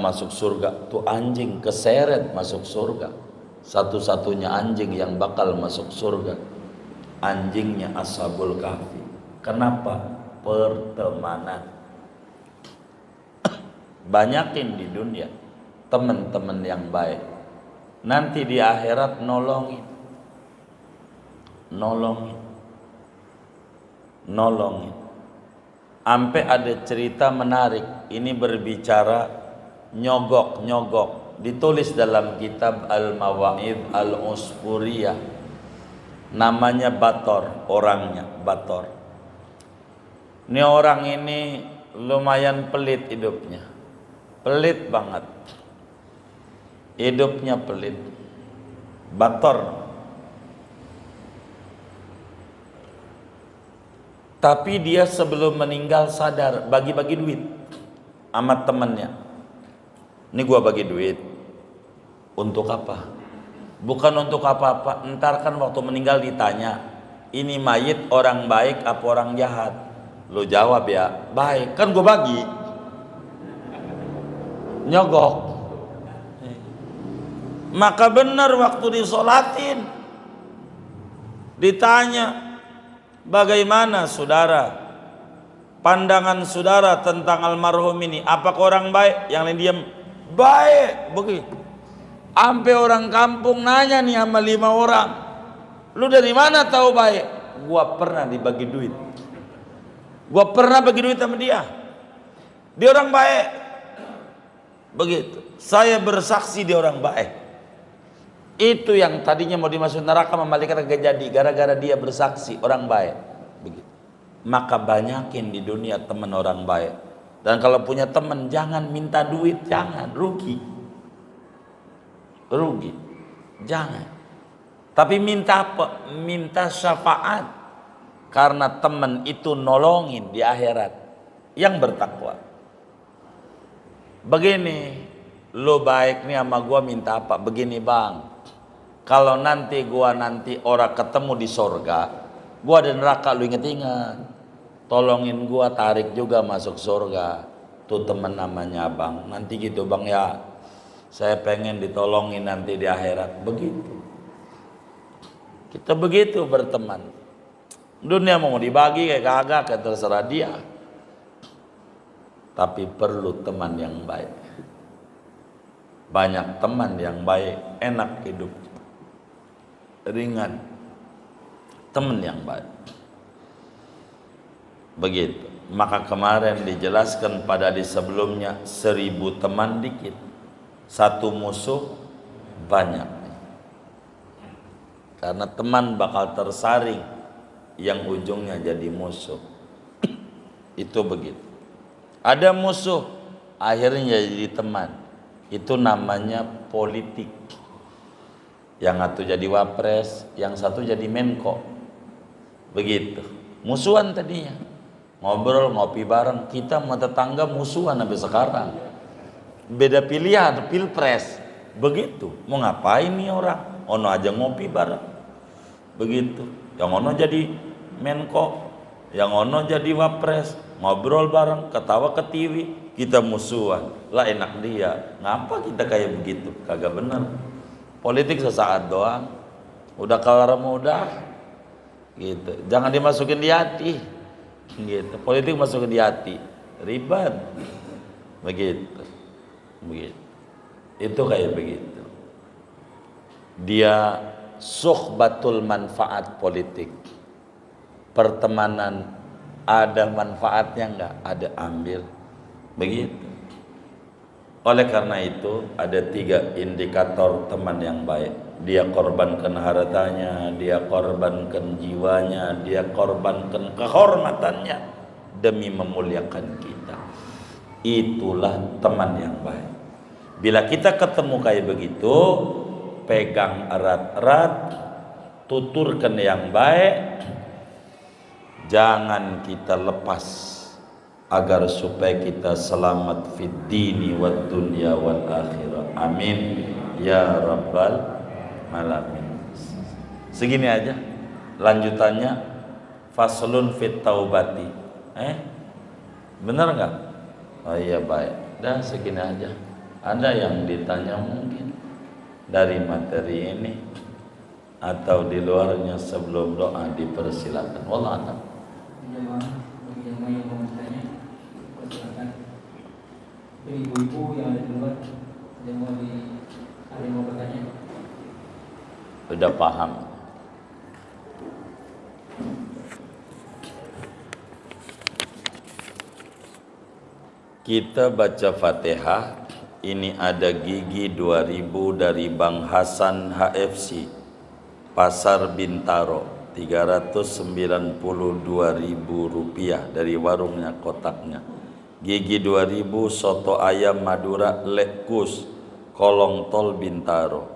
masuk surga, tuh anjing keseret masuk surga. Satu-satunya anjing yang bakal masuk surga anjingnya Ashabul Kahfi. Kenapa? Pertemanan. Banyakin di dunia teman-teman yang baik. Nanti di akhirat nolongin. Sampai ada cerita menarik. Ini berbicara nyogok. Ditulis dalam kitab Al-Mawa'id Al-Usfuriyah. Namanya Bator, orangnya Bator. Ini orang ini lumayan pelit hidupnya. Pelit banget. Hidupnya pelit. Bator. Tapi dia sebelum meninggal sadar, bagi-bagi duit sama temannya. Ini gua bagi duit. Untuk apa? Bukan untuk apa-apa. Ntar kan waktu meninggal ditanya, ini mayit orang baik apa orang jahat? Lu jawab ya, baik. Kan gua bagi. Nyogok. Maka benar waktu disolatin ditanya, bagaimana saudara, pandangan saudara tentang almarhum ini? Apakah orang baik? Yang lain diam. Baik, begitu. Sampai orang kampung nanya nih sama 5 orang, lu dari mana tahu baik? Gua pernah dibagi duit. Gua pernah bagi duit sama dia. Dia orang baik. Begitu. Saya bersaksi dia orang baik. Itu yang tadinya mau dimasuk neraka malaikat kagak jadi gara-gara dia bersaksi orang baik. Begitu. Maka banyakin di dunia teman orang baik. Dan kalau punya teman jangan minta duit, jangan, rugi. Jangan. Tapi minta apa? Minta syafaat. Karena teman itu nolongin di akhirat yang bertakwa. Begini, lu baik nih sama gua, minta apa? Begini bang, kalau nanti gua orang ketemu di sorga, gua ada neraka, lu inget-inget, tolongin gua tarik juga masuk sorga. Tuh temen namanya abang. Nanti gitu bang ya, saya pengen ditolongin nanti di akhirat. Begitu. Kita begitu berteman. Dunia mau dibagi kayak kagak, kayak terserah dia. Tapi perlu teman yang baik. Banyak teman yang baik, enak hidup, ringan. Teman yang baik. Begitu. Maka kemarin dijelaskan pada di sebelumnya, 1000 teman dikit, 1 musuh banyak. Karena teman bakal tersaring yang ujungnya jadi musuh. Itu begitu. Ada musuh akhirnya jadi teman. Itu namanya politik. Yang satu jadi wapres, yang satu jadi menko. Begitu. Musuhan tadinya. Ngobrol, ngopi bareng. Kita sama tetangga musuhan sampai sekarang. Beda pilihan, pilpres. Begitu. Mau ngapain nih orang? Ono aja ngopi bareng. Begitu. Yang ono jadi menko, yang ono jadi wapres. Ngobrol bareng, ketawa ke TV. Kita musuhan. Lah enak dia. Ngapa kita kayak begitu? Kagak bener. Politik sesaat doang. Udah kelar mudah. Gitu. Jangan dimasukin di hati. Gitu. Politik masukin di hati. Ribet. Begitu. Itu kayak begitu. Dia suhbatul manfaat politik. Pertemanan ada manfaatnya enggak? Ada, ambil. Begitu. Oleh karena itu ada 3 indikator teman yang baik. Dia korbankan hartanya, dia korbankan jiwanya, dia korbankan kehormatannya demi memuliakan kita. Itulah teman yang baik. Bila kita ketemu kayak begitu, pegang erat-erat, tuturkan yang baik, jangan kita lepas agar supaya kita selamat fid dini wad dunya wal akhirah. Amin ya rabbal alamin. Segini aja lanjutannya, faslun fit taubati. Bener nggak? Oh iya baik, dah segini aja. Ada yang ditanya mungkin dari materi ini atau di luarnya sebelum doa dipersilakan. Wallah a'lam. Bagi jamaah yang mau bertanya, silakan. Ibu-ibu yang ada di luar ada yang mau bertanya. Sudah paham. Kita baca Fatihah. Ini ada gigi 2000 dari Bang Hasan HFC Pasar Bintaro, 392.000 rupiah dari warungnya kotaknya. Gigi 2000 soto ayam Madura Lekus Kolong Tol Bintaro,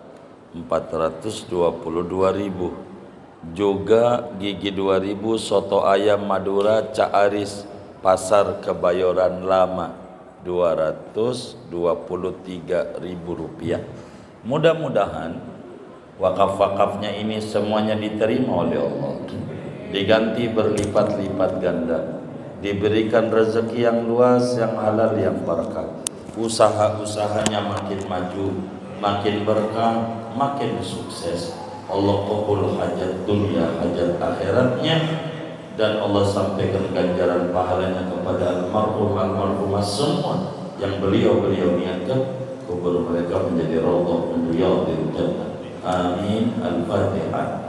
422.000. Juga gigi 2000 soto ayam Madura Caaris Pasar Kebayoran Lama, 223.000 rupiah. Mudah-mudahan wakaf-wakafnya ini semuanya diterima oleh Allah, diganti berlipat-lipat ganda, diberikan rezeki yang luas, yang halal, yang berkah, usaha-usahanya makin maju, makin berkah, makin sukses. Allah qabul hajat dunia, hajat akhiratnya, dan Allah sampaikan ganjaran pahalanya kepada almarhum almarhumah semua yang beliau niatkan kubur mereka menjadi raudhah min riyadil jannah. Amin. Al-Fatihah.